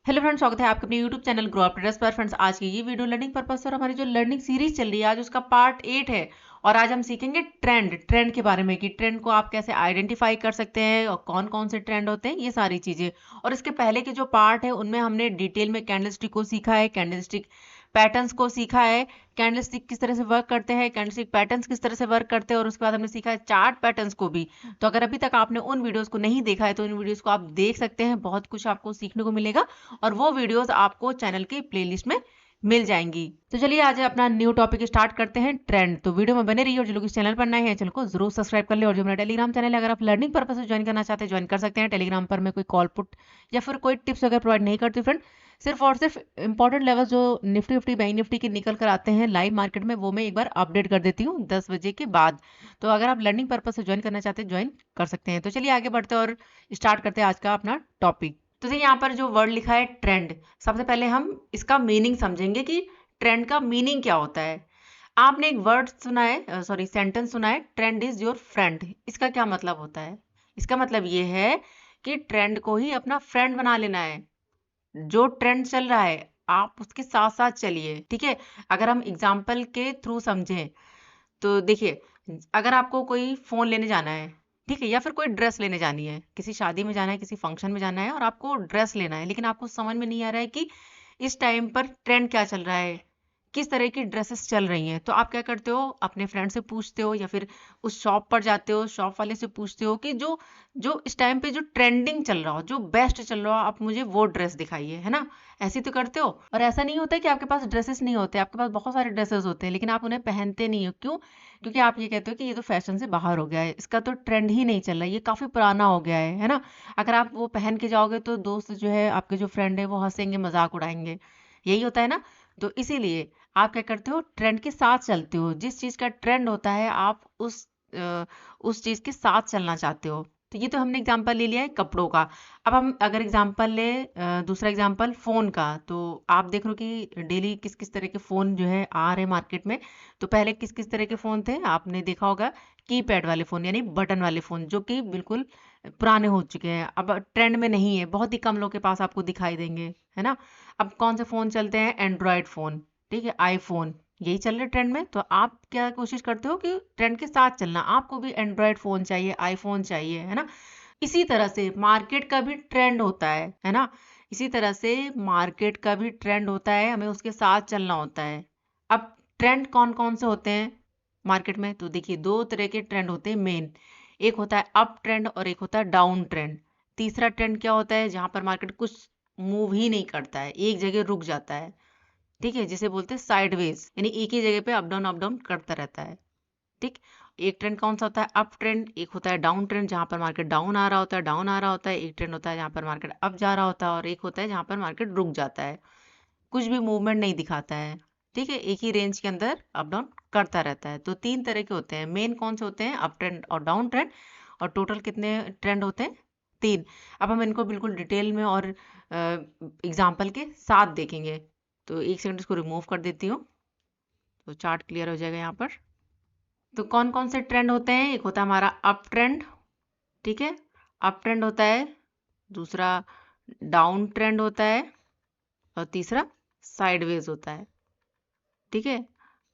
Hello friends, स्वागत है आपके अपने YouTube channel grow up traders पर। फ्रेंड्स, आज की ये वीडियो लर्निंग पर्पस और हमारी जो लर्निंग सीरीज चल रही है आज उसका पार्ट 8 है। और आज हम सीखेंगे ट्रेंड के बारे में कि ट्रेंड को आप कैसे आइडेंटिफाई कर सकते हैं और कौन कौन से ट्रेंड होते हैं, ये सारी चीजें। और इसके पहले के जो पार्ट है उनमें हमने डिटेल में कैंडलस्टिक को सीखा है, कैंडलस्टिक पैटर्न्स को सीखा है, कैंडलस्टिक किस तरह से वर्क करते हैं, कैंडलस्टिक पैटर्न्स किस तरह से वर्क करते हैं, और उसके बाद हमने सीखा है चार्ट पैटर्न्स को भी। तो अगर अभी तक आपने उन वीडियोस को नहीं देखा है तो उन वीडियोस को आप देख सकते हैं, बहुत कुछ आपको सीखने को मिलेगा और वो वीडियोस आपको चैनल के प्लेलिस्ट में मिल जाएंगी। तो चलिए आज अपना न्यू टॉपिक स्टार्ट करते हैं, ट्रेंड। तो वीडियो में बने रहिए और जो लोग इस चैनल पर नए हैं चैनल को जरूर सब्सक्राइब कर ले। और जो मेरा टेलीग्राम चैनल है, अगर आप लर्निंग पर्पस से ज्वाइन करना चाहते हैं ज्वाइन कर सकते हैं। टेलीग्राम पर मैं कोई कॉल पुट या फिर कोई टिप्स वगैरह प्रोवाइड नहीं करती फ्रेंड, सिर्फ और सिर्फ इंपॉर्टेंट लेवल जो निफ्टी फिफ्टी बैंक निफ्टी के निकल कर आते हैं लाइव मार्केट में, वो मैं एक बार अपडेट कर देती हूँ 10 बजे के बाद। तो अगर आप लर्निंग पर्पस से ज्वाइन करना चाहते हैं ज्वाइन कर सकते हैं। तो चलिए आगे बढ़ते हैं और स्टार्ट करते हैं आज का अपना टॉपिक। तो देखिए यहाँ पर जो वर्ड लिखा है ट्रेंड, सबसे पहले हम इसका मीनिंग समझेंगे कि ट्रेंड का मीनिंग क्या होता है। आपने एक वर्ड सुना है, सॉरी सेंटेंस सुना है, ट्रेंड इज योर फ्रेंड। इसका क्या मतलब होता है? इसका मतलब ये है कि ट्रेंड को ही अपना फ्रेंड बना लेना है। जो ट्रेंड चल रहा है आप उसके साथ साथ चलिए, ठीक है। अगर हम एग्जाम्पल के थ्रू समझें तो देखिए, अगर आपको कोई फोन लेने जाना है, ठीक है, या फिर कोई ड्रेस लेने जानी है, किसी शादी में जाना है, किसी फंक्शन में जाना है और आपको ड्रेस लेना है, लेकिन आपको समझ में नहीं आ रहा है कि इस टाइम पर ट्रेंड क्या चल रहा है, किस तरह की ड्रेसेस चल रही हैं। तो आप क्या करते हो, अपने फ्रेंड से पूछते हो या फिर उस शॉप पर जाते हो, शॉप वाले से पूछते हो कि जो जो इस टाइम पे जो ट्रेंडिंग चल रहा हो, जो बेस्ट चल रहा हो, आप मुझे वो ड्रेस दिखाइए, है ना। ऐसे तो करते हो। और ऐसा नहीं होता कि आपके पास ड्रेसेस नहीं होते, आपके पास बहुत सारे ड्रेसेस होते हैं लेकिन आप उन्हें पहनते नहीं हो। क्यों? क्योंकि आप ये कहते हो कि ये तो फैशन से बाहर हो गया है, इसका तो ट्रेंड ही नहीं चल रहा है, ये काफी पुराना हो गया है ना। अगर आप वो पहन के जाओगे तो दोस्त जो है, आपके जो फ्रेंड है, वो हंसेंगे, मजाक उड़ाएंगे। यही होता है ना। तो इसीलिए आप क्या करते हो, ट्रेंड के साथ चलते हो। जिस चीज का ट्रेंड होता है आप उस चीज के साथ चलना चाहते हो। तो ये तो हमने एग्जांपल ले लिया है कपड़ों का। अब हम अगर एग्जांपल ले दूसरा एग्जांपल फोन का, तो आप देख लो कि डेली किस किस तरह के फोन जो है आ रहे हैं मार्केट में। तो पहले किस किस तरह के फोन थे आपने देखा होगा, कीपैड वाले फोन यानी बटन वाले फोन, जो कि बिल्कुल पुराने हो चुके हैं, अब ट्रेंड में नहीं है, बहुत ही कम लोग के पास आपको दिखाई देंगे, है ना। अब कौन से फोन चलते हैं? एंड्रॉयड फोन, ठीक है, आईफोन, यही चल रहे ट्रेंड में। तो आप क्या कोशिश करते हो कि ट्रेंड के साथ चलना, आपको भी एंड्रॉयड फोन चाहिए, आईफोन चाहिए, है ना। इसी तरह से मार्केट का भी ट्रेंड होता है ना। इसी तरह से मार्केट का भी ट्रेंड होता है, हमें उसके साथ चलना होता है। अब ट्रेंड कौन कौन से होते हैं मार्केट में? तो देखिए, दो तरह के ट्रेंड होते हैं मेन। एक होता है अप ट्रेंड और एक होता है डाउन ट्रेंड। तीसरा ट्रेंड क्या होता है? जहां पर मार्केट कुछ मूव ही नहीं करता है, एक जगह रुक जाता है, ठीक है, जिसे बोलते हैं साइडवेज, यानी एक ही जगह पे अप डाउन करता रहता है, ठीक। एक ट्रेंड कौन सा होता है? Up trend. एक होता है डाउन ट्रेंड, जहां पर मार्केट डाउन आ रहा होता है, डाउन आ रहा होता है। एक ट्रेंड होता है जहां पर मार्केट अप जा रहा होता है, और एक होता है जहां पर मार्केट रुक जाता है, कुछ भी मूवमेंट नहीं दिखाता है, ठीक है, एक ही रेंज के अंदर अप डाउन करता रहता है। तो तीन तरह के होते हैं मेन। कौन से होते हैं? अप ट्रेंड और डाउन ट्रेंड। और टोटल कितने ट्रेंड होते हैं? तीन। अब हम इनको बिल्कुल डिटेल में और एग्जाम्पल के साथ देखेंगे। तो एक सेकंड इसको रिमूव कर देती हूँ, तो चार्ट क्लियर हो जाएगा यहाँ पर। तो कौन कौन से ट्रेंड होते हैं? एक होता है हमारा अप ट्रेंड, ठीक है, अप ट्रेंड होता है। दूसरा डाउन ट्रेंड होता है और तीसरा साइडवेज होता है, ठीक है।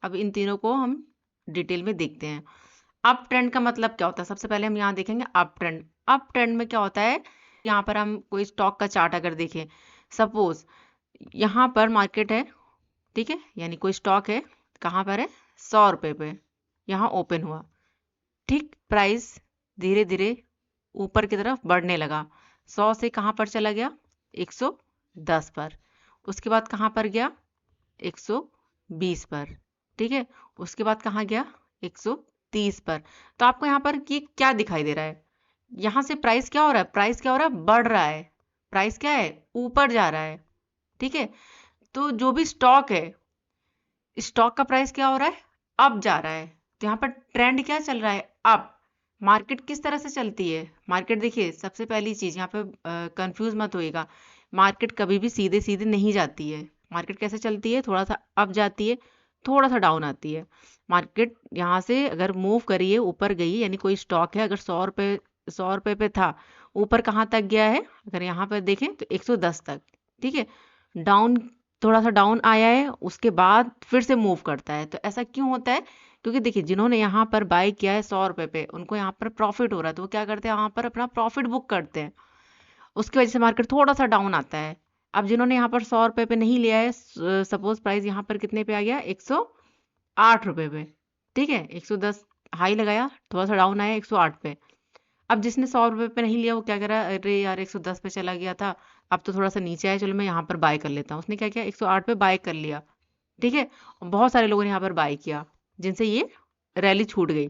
अब इन तीनों को हम डिटेल में देखते हैं। अप ट्रेंड का मतलब क्या होता है? सबसे पहले हम यहाँ देखेंगे अप ट्रेंड। अप ट्रेंड में क्या होता है? यहाँ पर हम कोई स्टॉक का चार्ट अगर देखें, सपोज यहाँ पर मार्केट है, ठीक है, यानी कोई स्टॉक है, कहाँ पर है? 100 रुपए पे यहाँ ओपन हुआ, ठीक। प्राइस धीरे धीरे ऊपर की तरफ बढ़ने लगा, 100 से कहाँ पर चला गया? 110 पर। उसके बाद कहाँ पर गया? 120 पर, ठीक है। उसके बाद कहाँ गया? 130 पर। तो आपको यहाँ पर ये क्या दिखाई दे रहा है? यहाँ से प्राइस क्या हो रहा है? प्राइस क्या हो रहा है? बढ़ रहा है। प्राइस क्या है? ऊपर जा रहा है, ठीक है। तो जो भी स्टॉक है, स्टॉक का प्राइस क्या हो रहा है? अप जा रहा है। तो यहाँ पर ट्रेंड क्या चल रहा है? अप। मार्केट किस तरह से चलती है? मार्केट देखिए, सबसे पहली चीज यहाँ पे कंफ्यूज मत होइएगा, मार्केट कभी भी सीधे सीधे नहीं जाती है। मार्केट कैसे चलती है? थोड़ा सा अप जाती है, थोड़ा सा डाउन आती है। मार्केट यहाँ से अगर मूव करिए, ऊपर गई, यानी कोई स्टॉक है, अगर 100 रुपए पे था, ऊपर कहाँ तक गया है? अगर यहाँ पर देखें तो 110 तक, ठीक है, डाउन, थोड़ा सा डाउन आया है, उसके बाद फिर से मूव करता है। तो ऐसा क्यों होता है? क्योंकि देखिए जिन्होंने यहाँ पर बाय किया है 100 रुपए पे, उनको यहाँ पर प्रॉफिट हो रहा है, तो वो क्या करते हैं, यहाँ पर अपना प्रॉफिट बुक करते हैं। उसकी वजह से मार्केट थोड़ा सा डाउन आता है। अब जिन्होंने यहाँ पर 100 रुपए पे नहीं लिया है, सपोज प्राइस यहाँ पर कितने पे आ गया, 108 रुपए पे, ठीक है, 110 हाई लगाया, थोड़ा सा डाउन आया 108 पे। अब जिसने 100 रुपए पे नहीं लिया वो क्या करा, अरे यार 110 पे चला गया था, अब तो थोड़ा सा नीचे आया, चलो मैं यहाँ पर बाय कर लेता हूँ। उसने क्या किया, 108 पे बाय कर लिया, ठीक है। और बहुत सारे लोगों ने यहाँ पर बाय किया, जिनसे ये रैली छूट गई।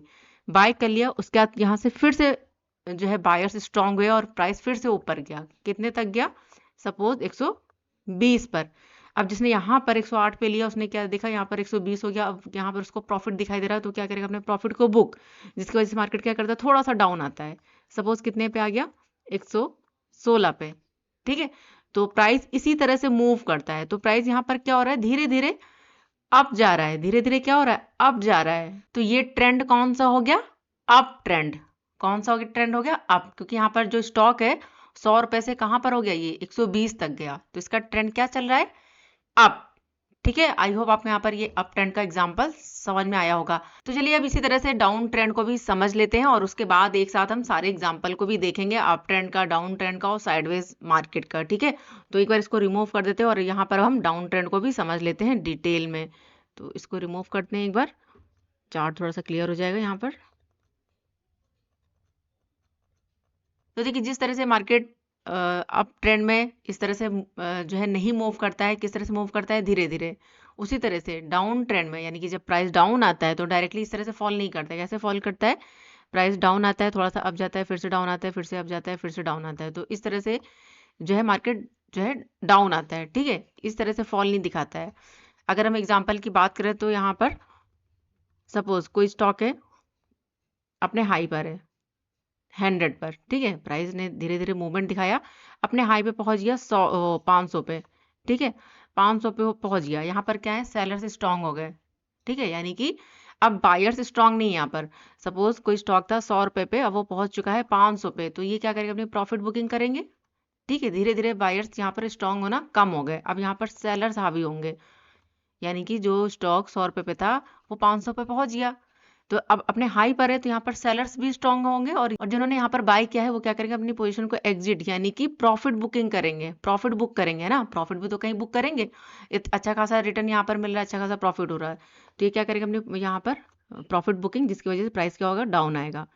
बाय कर लिया, उसके बाद यहाँ से फिर से जो है बायर्स स्ट्रांग हुए और प्राइस फिर से ऊपर गया। कितने तक गया, सपोज 120 पर। अब जिसने यहाँ पर 108 पे लिया, उसने क्या देखा, यहाँ पर 120 हो गया। अब यहाँ पर उसको प्रॉफिट दिखाई दे रहा है, तो क्या करेगा, अपने प्रॉफिट को बुक, जिसकी वजह से मार्केट क्या करता है, थोड़ा सा डाउन आता है। सपोज कितने पे आ गया, 116 पे, ठीक है। तो प्राइस इसी तरह से मूव करता है। तो प्राइस यहाँ पर क्या हो रहा है, धीरे धीरे अप जा रहा है, धीरे धीरे क्या हो रहा है, अप जा रहा है। तो ये ट्रेंड कौन सा हो गया, अप ट्रेंड। कौन सा हो गया, ट्रेंड हो गया अप, क्योंकि यहाँ पर जो स्टॉक है 100 रुपए से कहां पर हो गया, ये 120 तक गया। तो इसका ट्रेंड क्या चल रहा है, अप, ठीक है। आई होप आपको यहाँ पर ये अप ट्रेंड का एग्जांपल समझ में आया होगा। तो चलिए अब इसी तरह से डाउन ट्रेंड को भी समझ लेते हैं, और उसके बाद एक साथ हम सारे एग्जांपल को भी देखेंगे, अप ट्रेंड का, डाउन ट्रेंड का और साइडवेज मार्केट का, ठीक है। तो एक बार इसको रिमूव कर देते हैं और यहाँ पर हम डाउन ट्रेंड को भी समझ लेते हैं डिटेल में। तो इसको रिमूव करते हैं एक बार, चार्ट थोड़ा सा क्लियर हो जाएगा यहाँ पर। तो देखिए जिस तरह से मार्केट अप ट्रेंड में इस तरह से जो है नहीं मूव करता है, किस तरह से मूव करता है, धीरे धीरे। उसी तरह से डाउन ट्रेंड में, यानी कि जब प्राइस डाउन आता है तो डायरेक्टली इस तरह से फॉल नहीं करता है। कैसे फॉल करता है, प्राइस डाउन आता है, थोड़ा सा अप जाता है, फिर से डाउन आता है, फिर से अप जाता है, फिर से डाउन आता है। तो इस तरह से जो है मार्केट जो है डाउन आता है, ठीक है। इस तरह से फॉल नहीं दिखाता है। अगर हम एग्जाम्पल की बात करें तो यहाँ पर सपोज कोई स्टॉक है अपने हाई पर है 100 पर, ठीक है। प्राइस ने धीरे धीरे मूवमेंट दिखाया, अपने हाई पे पहुंच गया 500 पे, ठीक है। 500 पे पहुंच गया, यहाँ पर क्या है, सेलर्स स्ट्रांग हो गए, ठीक है। यानी कि अब बायर्स स्ट्रांग नहीं है यहाँ पर। सपोज कोई स्टॉक था 100 रुपए पे, अब वो पहुंच चुका है 500 पे, तो ये क्या करेंगे, अपनी प्रॉफिट बुकिंग करेंगे, ठीक है। धीरे धीरे बायर्स यहाँ पर स्ट्रांग होना कम हो गए, अब यहाँ पर सेलर्स हावी होंगे, यानी कि जो स्टॉक 100 रुपए पे था वो 500 पे पहुंच गया। तो अब अपने हाई पर है, तो यहाँ पर सेलर्स भी स्ट्रांग होंगे, और जिन्होंने यहाँ पर बाय किया है वो क्या करेंगे, अपनी पोजीशन को एग्जिट, यानी कि प्रॉफिट बुकिंग करेंगे, प्रॉफिट बुक करेंगे ना, प्रॉफिट भी तो कहीं बुक करेंगे। अच्छा खासा रिटर्न यहाँ पर मिल रहा है, अच्छा खासा प्रॉफिट हो रहा है, तो ये क्या करेंगे, अपने यहाँ पर प्रॉफिट बुकिंग, जिसकी वजह से प्राइस क्या होगा, डाउन आएगा,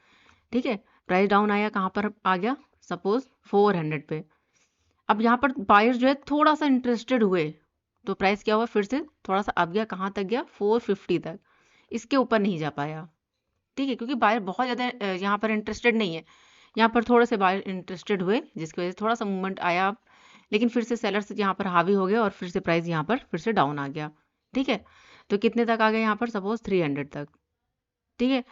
ठीक है। प्राइस डाउन आया, कहाँ पर आ गया, सपोज 400 पे। अब यहाँ पर बायर्स जो है थोड़ा सा इंटरेस्टेड हुए, तो प्राइस क्या हुआ, फिर से थोड़ा सा अब गया, कहाँ तक गया, 450 तक। इसके ऊपर नहीं जा पाया, ठीक है, क्योंकि बायर बहुत ज़्यादा यहाँ पर इंटरेस्टेड नहीं है। यहाँ पर थोड़े से बायर इंटरेस्टेड हुए, जिसकी वजह से थोड़ा सा मूवमेंट आया, लेकिन फिर से सेलर्स यहाँ पर हावी हो गए और फिर से प्राइस यहाँ पर फिर से डाउन आ गया, ठीक है। तो कितने तक आ गया, यहाँ पर सपोज 300 तक, ठीक है।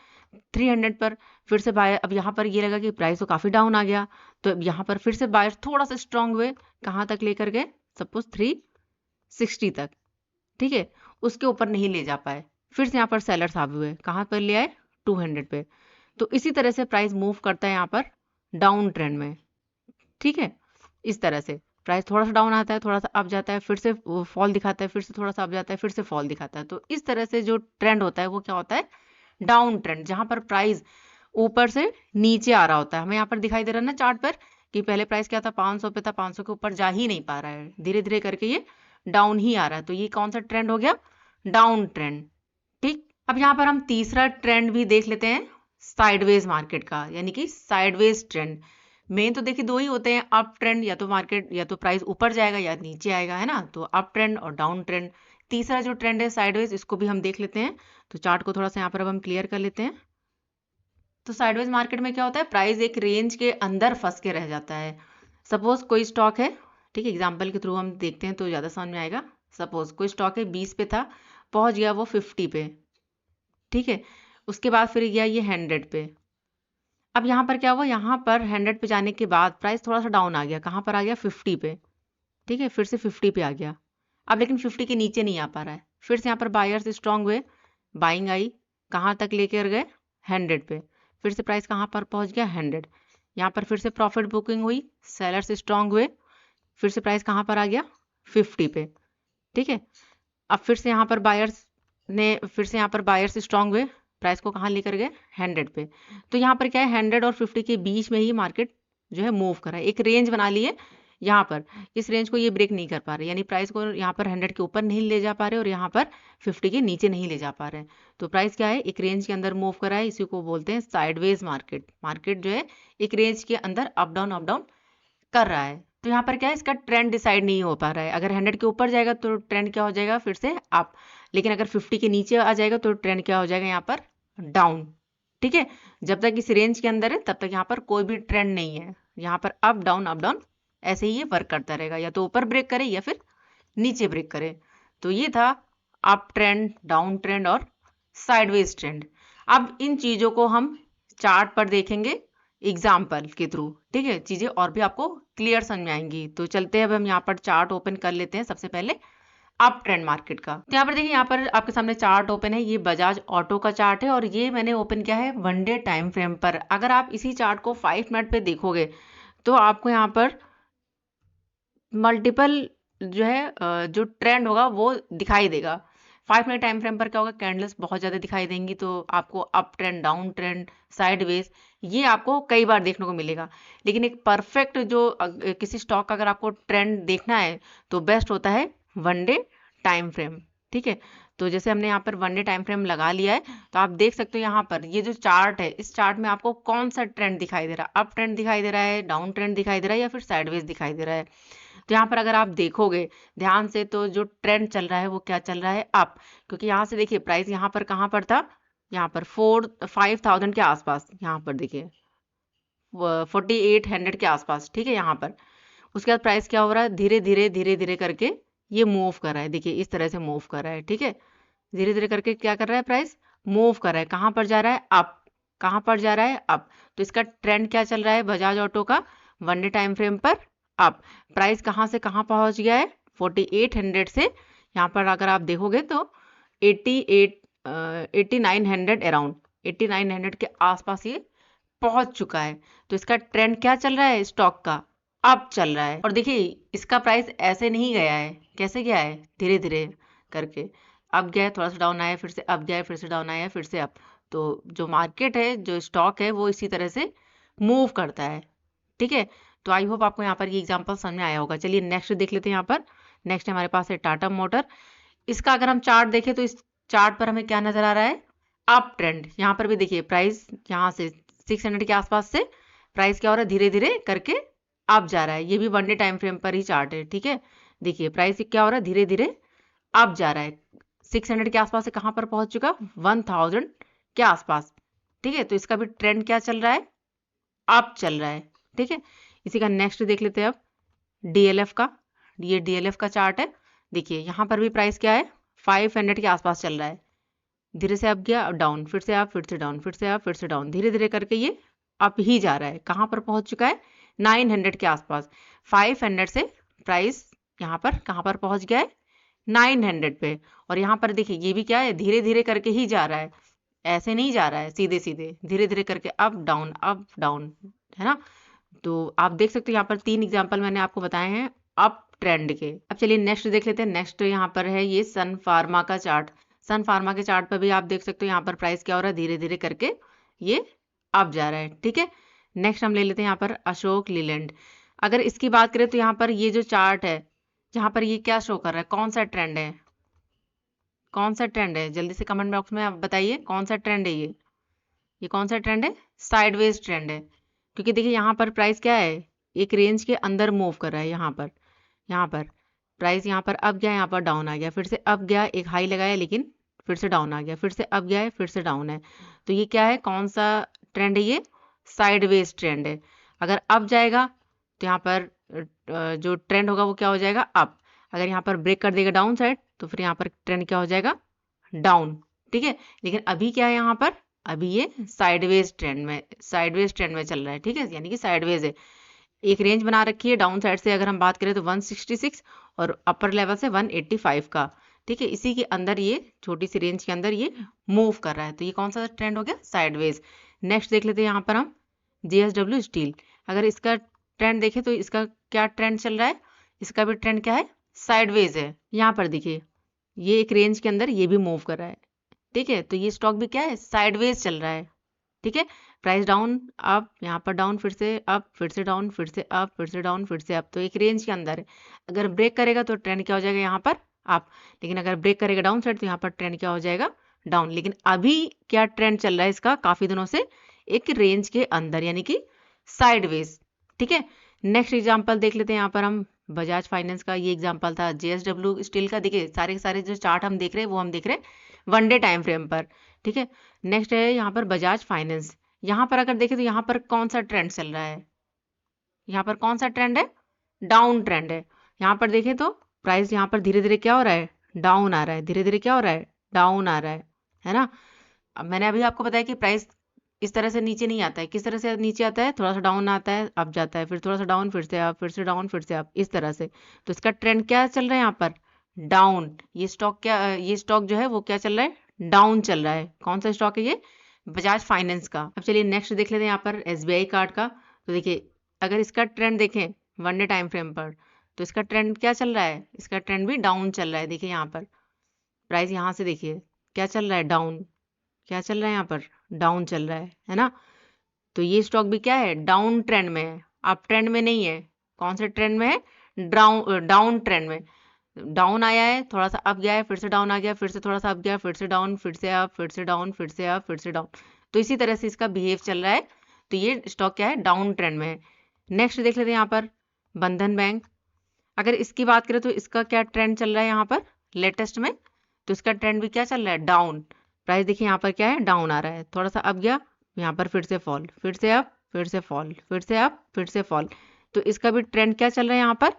300 पर फिर से बायर, अब यहाँ पर ये लगा कि प्राइस तो काफ़ी डाउन आ गया, तो अब यहाँ पर फिर से बायर थोड़ा सा स्ट्रांग हुए, कहाँ तक लेकर गए, सपोज 360 तक, ठीक है। उसके ऊपर नहीं ले जा पाए, फिर से यहाँ पर सेलर्स हावी हुए, कहाँ पर ले आए, 200 पे। तो इसी तरह से प्राइस मूव करता है यहाँ पर डाउन ट्रेंड में, ठीक है। इस तरह से प्राइस थोड़ा सा डाउन आता है, थोड़ा सा अप जाता है, फिर से फॉल दिखाता है, फिर से थोड़ा सा अप जाता है, फिर से फॉल दिखाता है। तो इस तरह से जो ट्रेंड होता है वो क्या होता है, डाउन ट्रेंड, जहां पर प्राइस ऊपर से नीचे आ रहा होता है। हमें यहाँ पर दिखाई दे रहा है ना चार्ट पर, कि पहले प्राइस क्या था, 500 पे था, 500 के ऊपर जा ही नहीं पा रहा है, धीरे धीरे करके ये डाउन ही आ रहा है। तो ये कौन सा ट्रेंड हो गया, डाउन ट्रेंड, ठीक। अब यहाँ पर हम तीसरा ट्रेंड भी देख लेते हैं, साइडवेज मार्केट का, यानी कि साइडवेज ट्रेंड। मेन तो देखिए दो ही होते हैं, अप ट्रेंड, या तो मार्केट या तो प्राइस ऊपर जाएगा या नीचे आएगा, है ना, तो अप ट्रेंड और डाउन ट्रेंड। तीसरा जो ट्रेंड है साइडवेज, इसको भी हम देख लेते हैं। तो चार्ट को थोड़ा सा यहाँ पर अब हम क्लियर कर लेते हैं। तो साइडवेज मार्केट में क्या होता है, प्राइस एक रेंज के अंदर फंस के रह जाता है। सपोज कोई स्टॉक है, ठीक है, एग्जाम्पल के थ्रू हम देखते हैं तो ज़्यादा समझ में आएगा। सपोज कोई स्टॉक है 20 पे था, पहुंच गया वो 50 पे, ठीक है। उसके बाद फिर गया ये 100 पे। अब यहाँ पर क्या हुआ, यहाँ पर 100 पे जाने के बाद प्राइस थोड़ा सा डाउन आ गया, कहाँ पर आ गया, 50 पे, ठीक है। फिर से 50 पे आ गया, अब लेकिन 50 के नीचे नहीं आ पा रहा है। फिर से यहाँ पर बायर्स स्ट्रांग हुए, बाइंग आई, कहाँ तक लेकर गए, 100 पे। फिर से प्राइस कहाँ पर पहुँच गया, 100। यहाँ पर फिर से प्रॉफिट बुकिंग हुई, सेलर्स स्ट्रांग हुए, फिर से प्राइस कहाँ पर आ गया 50 पे, ठीक है। अब फिर से यहाँ पर बायर्स स्ट्रांग हुए, प्राइस को कहाँ लेकर गए 100 पे। तो यहाँ पर क्या है 100 और 50 के बीच में ही मार्केट जो है मूव कर रहा है, एक रेंज बना ली है यहाँ पर, इस रेंज को ये ब्रेक नहीं कर पा रहे, यानी प्राइस को यहाँ पर 100 के ऊपर नहीं ले जा पा रहे और यहाँ पर 50 के नीचे नहीं ले जा पा रहे। तो प्राइस क्या है एक रेंज के अंदर मूव कर रहा है, इसी को बोलते हैं साइडवेज मार्केट। मार्केट जो है एक रेंज के अंदर अप डाउन कर रहा है। तो यहाँ पर क्या है इसका ट्रेंड डिसाइड नहीं हो पा रहा है, अगर 100 के ऊपर जाएगा तो ट्रेंड क्या हो जाएगा फिर से अप, लेकिन अगर 50 के नीचे आ जाएगा तो ट्रेंड क्या हो जाएगा यहाँ पर डाउन, ठीक है। जब तक इस रेंज के अंदर है तब तक यहाँ पर कोई भी ट्रेंड नहीं है, यहाँ पर अप डाउन ऐसे ही ये वर्क करता रहेगा, या तो ऊपर ब्रेक करे या फिर नीचे ब्रेक करे। तो ये था अप ट्रेंड, डाउन ट्रेंड और साइडवेज ट्रेंड। अब इन चीजों को हम चार्ट पर देखेंगे एग्जाम्पल के थ्रू, ठीक है, चीजें और भी आपको क्लियर समझ में आएंगी। तो चलते हैं, अब हम यहाँ पर चार्ट ओपन कर लेते हैं सबसे पहले अप ट्रेंड मार्केट का। तो यहाँ पर देखिए, यहाँ पर आपके सामने चार्ट ओपन है, ये बजाज ऑटो का चार्ट है और ये मैंने ओपन किया है 1 डे टाइम फ्रेम पर। अगर आप इसी चार्ट को 5 मिनट पे देखोगे तो आपको यहाँ पर मल्टीपल जो है जो ट्रेंड होगा वो दिखाई देगा। 5 मिनट टाइम फ्रेम पर क्या होगा, कैंडल्स बहुत ज़्यादा दिखाई देंगी, तो आपको up trend, down trend, sideways ये आपको कई बार देखने को मिलेगा। लेकिन एक परफेक्ट जो किसी स्टॉक का अगर आपको ट्रेंड देखना है तो बेस्ट होता है 1 डे टाइम फ्रेम, ठीक है। तो जैसे हमने यहाँ पर 1 डे टाइम फ्रेम लगा लिया है, तो आप देख सकते हो यहाँ पर ये जो चार्ट है, इस चार्ट में आपको कौन सा ट्रेंड दिखाई दे रहा है, अप ट्रेंड दिखाई दे रहा है, डाउन ट्रेंड दिखाई दे रहा है या फिर साइडवेज दिखाई दे रहा है। तो यहाँ पर अगर आप देखोगे ध्यान से तो जो ट्रेंड चल रहा है वो क्या चल रहा है अप, क्योंकि यहाँ से देखिए प्राइस यहाँ पर कहाँ पर था, यहाँ पर 5,000 के आसपास, यहाँ पर देखिए 4800 के आसपास, ठीक है यहाँ पर। उसके बाद प्राइस क्या हो रहा है, धीरे धीरे करके ये मूव कर रहा है, देखिए इस तरह से मूव कर रहा है, ठीक है। धीरे धीरे करके क्या कर रहा है, प्राइस मूव कर रहा है, कहाँ पर जा रहा है अप, कहाँ पर जा रहा है अप। तो इसका ट्रेंड क्या चल रहा है बजाज ऑटो का 1 डे टाइम फ्रेम पर अप। प्राइस कहाँ से कहाँ पहुंच गया है 4800 से, यहाँ पर अगर आप देखोगे तो 8900 अराउंड 8900 के आसपास ये पहुंच चुका है। तो इसका ट्रेंड क्या चल रहा है स्टॉक का, अप चल रहा है। और देखिए इसका प्राइस ऐसे नहीं गया है, कैसे गया है धीरे धीरे करके, अप गया है, थोड़ा सा डाउन आया, फिर से अप गया है, फिर से डाउन आया, फिर से अप। तो जो मार्केट है, जो स्टॉक है, वो इसी तरह से मूव करता है, ठीक है। तो आई होप आपको यहाँ पर ये एग्जांपल समझ में आया होगा। चलिए नेक्स्ट देख लेते हैं। यहाँ पर नेक्स्ट हमारे पास है टाटा मोटर। इसका अगर हम चार्ट देखें तो इस चार्ट पर हमें क्या नजर आ रहा है, अप ट्रेंड। यहाँ पर भी देखिए प्राइस यहाँ से 600 के आसपास से प्राइस क्या हो रहा है, धीरे धीरे करके अप जा रहा है। ये भी 1 डे टाइम फ्रेम पर ही चार्ट है, ठीक है। देखिए प्राइस क्या हो रहा है, धीरे धीरे अप जा रहा है, 600 के आसपास से कहाँ पर पहुंच चुका, 1000 के आसपास, ठीक है। तो इसका भी ट्रेंड क्या चल रहा है, अप चल रहा है, ठीक है। इसी का नेक्स्ट देख लेते हैं अब डीएलएफ का। ये डीएलएफ का चार्ट है, देखिए यहाँ पर भी प्राइस क्या है 500 के आसपास चल रहा है, धीरे से अप गया, डाउन, फिर से अप, फिर से डाउन, फिर से अप, फिर से डाउन, धीरे धीरे करके ये अप ही जा रहा है। कहाँ पर पहुंच चुका है 900 के आसपास। 500 से प्राइस यहाँ पर कहाँ पर पहुंच गया है 900 पे। और यहाँ पर देखिए ये भी क्या है, धीरे धीरे करके ही जा रहा है, ऐसे नहीं जा रहा है सीधे सीधे, धीरे धीरे करके अप डाउन, है ना। तो आप देख सकते हो यहाँ पर 3 एग्जांपल मैंने आपको बताए हैं अप ट्रेंड के। अब चलिए नेक्स्ट देख लेते हैं। नेक्स्ट यहाँ पर है ये सन फार्मा का चार्ट। सन फार्मा के चार्ट पर भी आप देख सकते हो यहाँ पर प्राइस क्या हो रहा है, धीरे धीरे करके ये अप जा रहा है, ठीक है। नेक्स्ट हम ले लेते हैं यहाँ पर अशोक लीलैंड। अगर इसकी बात करें तो यहाँ पर ये जो चार्ट है, यहाँ पर ये क्या शो कर रहा है, कौन सा ट्रेंड है, कौन सा ट्रेंड है, जल्दी से कमेंट बॉक्स में आप बताइए कौन सा ट्रेंड है ये कौन सा ट्रेंड है, साइडवेज ट्रेंड है। क्योंकि देखिए यहाँ पर प्राइस क्या है, एक रेंज के अंदर मूव कर रहा है। यहाँ पर प्राइस यहाँ पर अप गया, यहाँ पर डाउन आ गया, फिर से अप गया, एक हाई लगाया लेकिन फिर से डाउन आ गया, फिर से अप गया है, फिर से डाउन है। तो ये क्या है, कौन सा ट्रेंड है, ये साइडवेज ट्रेंड है। अगर अप जाएगा तो यहाँ पर जो ट्रेंड होगा वो क्या हो जाएगा अप। अगर यहाँ पर ब्रेक कर देगा डाउन साइड तो फिर यहाँ पर ट्रेंड क्या हो जाएगा डाउन, ठीक है। लेकिन अभी क्या है, यहाँ पर अभी ये साइडवेज ट्रेंड में चल रहा है, ठीक है, यानी कि साइडवेज है। एक रेंज बना रखी है डाउन साइड से, अगर हम बात करें तो 166 और अपर लेवल से 185 का, ठीक है। इसी के अंदर ये छोटी सी रेंज के अंदर ये मूव कर रहा है। तो ये कौन सा ट्रेंड हो गया, साइडवेज। नेक्स्ट देख लेते हैं यहाँ पर हम JSW स्टील। अगर इसका ट्रेंड देखें तो इसका क्या ट्रेंड चल रहा है, इसका भी ट्रेंड क्या है, साइडवेज है। यहाँ पर देखिए ये एक रेंज के अंदर ये भी मूव कर रहा है, ठीक है। तो ये स्टॉक भी क्या है, साइडवेज चल रहा है, ठीक है। प्राइस डाउन अप, यहाँ पर डाउन, फिर से अप, फिर से डाउन, फिर से अप, फिर से डाउन, फिर से अप। तो एक रेंज के अंदर है। अगर ब्रेक करेगा तो ट्रेंड क्या हो जाएगा यहाँ पर अप, लेकिन अगर ब्रेक करेगा डाउन साइड तो यहाँ पर ट्रेंड क्या हो जाएगा, डाउन। लेकिन अभी क्या ट्रेंड चल रहा है इसका, काफी दिनों से एक रेंज के अंदर, यानी कि साइडवेज, ठीक है। नेक्स्ट एग्जांपल देख लेते हैं यहाँ पर हम, बजाज फाइनेंस का ये एग्जांपल था। जेएसडब्ल्यू स्टील का देखिए, सारे के सारे जो चार्ट हम देख रहे हैं वो हम देख रहे हैं 1 डे टाइम फ्रेम पर, ठीक है। नेक्स्ट है यहाँ पर बजाज फाइनेंस। यहाँ पर अगर देखें तो यहाँ पर कौन सा ट्रेंड चल रहा है, यहाँ पर कौन सा ट्रेंड है, डाउन ट्रेंड है। यहाँ पर देखें तो प्राइस यहाँ पर धीरे धीरे क्या हो रहा है, डाउन आ रहा है, धीरे धीरे क्या हो रहा है, डाउन आ रहा है ना। अब मैंने अभी आपको बताया कि प्राइस इस तरह से नीचे नहीं आता है, किस तरह से नीचे आता है, थोड़ा सा डाउन आता है, अप जाता है, फिर थोड़ा सा डाउन, फिर से अप, फिर से डाउन, फिर से अप, इस तरह से। तो इसका ट्रेंड क्या चल रहा है यहाँ पर, डाउन। ये स्टॉक क्या, ये स्टॉक जो है वो क्या चल रहा है, डाउन चल रहा है। कौन सा स्टॉक है ये, बजाज फाइनेंस का। अब चलिए नेक्स्ट देख लेते हैं यहाँ पर एसबीआई कार्ड का। तो देखिए अगर इसका ट्रेंड देखें 1 डे टाइम फ्रेम पर, तो इसका ट्रेंड क्या चल रहा है, इसका ट्रेंड भी डाउन चल रहा है। देखिए यहाँ पर प्राइस यहाँ से देखिए क्या चल रहा है, डाउन। क्या चल रहा है यहाँ पर, डाउन चल रहा है ना। तो ये स्टॉक भी क्या है, डाउन ट्रेंड में है, अप ट्रेंड में नहीं है। कौन से ट्रेंड में है, डाउन ट्रेंड में। डाउन आया है, थोड़ा सा अप गया है, फिर से डाउन आ गया, फिर से थोड़ा सा अप गया, फिर से डाउन, फिर से अप, फिर से डाउन, फिर से अप, फिर से डाउन। तो इसी तरह से इसका बिहेव चल रहा है। तो ये स्टॉक क्या है, डाउन ट्रेंड में है। नेक्स्ट देख लेते हैं यहाँ पर बंधन बैंक। अगर इसकी बात करें तो इसका क्या ट्रेंड चल रहा है यहाँ पर लेटेस्ट में, तो इसका ट्रेंड भी क्या चल रहा है, डाउन। प्राइस देखिए यहाँ पर क्या है, डाउन आ रहा है, थोड़ा सा अप गया, यहाँ पर फिर से फॉल, फिर से अप, फिर से फॉल, फिर से अप, फिर से फॉल। तो इसका भी ट्रेंड क्या चल रहा है यहाँ पर,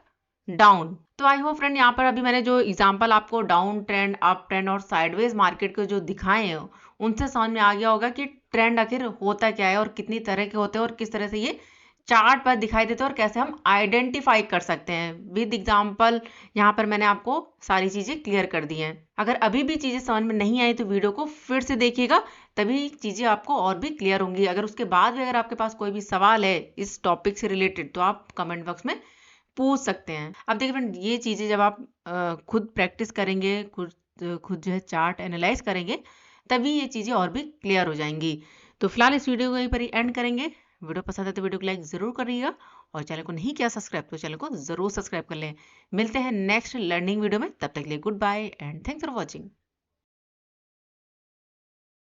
डाउन। तो आई होप फ्रेंड यहाँ पर अभी मैंने जो एग्जांपल आपको डाउन ट्रेंड, अप ट्रेंड और साइडवेज मार्केट के जो दिखाए हैं उनसे समझ में आ गया होगा कि ट्रेंड आखिर होता क्या है और कितनी तरह के होते हैं और किस तरह से ये चार्ट पर दिखाई देते हैं और कैसे हम आइडेंटिफाई कर सकते हैं। विद एग्जांपल यहाँ पर मैंने आपको सारी चीजें क्लियर कर दी हैं। अगर अभी भी चीजें समझ में नहीं आई तो वीडियो को फिर से देखिएगा, तभी चीजें आपको और भी क्लियर होंगी। अगर उसके बाद भी अगर आपके पास कोई भी सवाल है इस टॉपिक से रिलेटेड तो आप कमेंट बॉक्स में पूछ सकते हैं। अब देखिए फ्रेंड, ये चीजें जब आप खुद प्रैक्टिस करेंगे, खुद जो है चार्ट एनालाइज करेंगे, तभी ये चीजें और भी क्लियर हो जाएंगी। तो फिलहाल इस वीडियो को यहीं पर ही एंड करेंगे। वीडियो पसंद है तो वीडियो को लाइक जरूर करिएगा और चैनल को नहीं किया सब्सक्राइब तो चैनल को जरूर सब्सक्राइब कर लें। मिलते हैं नेक्स्ट लर्निंग वीडियो में, तब तक के लिए goodbye and thanks for watching.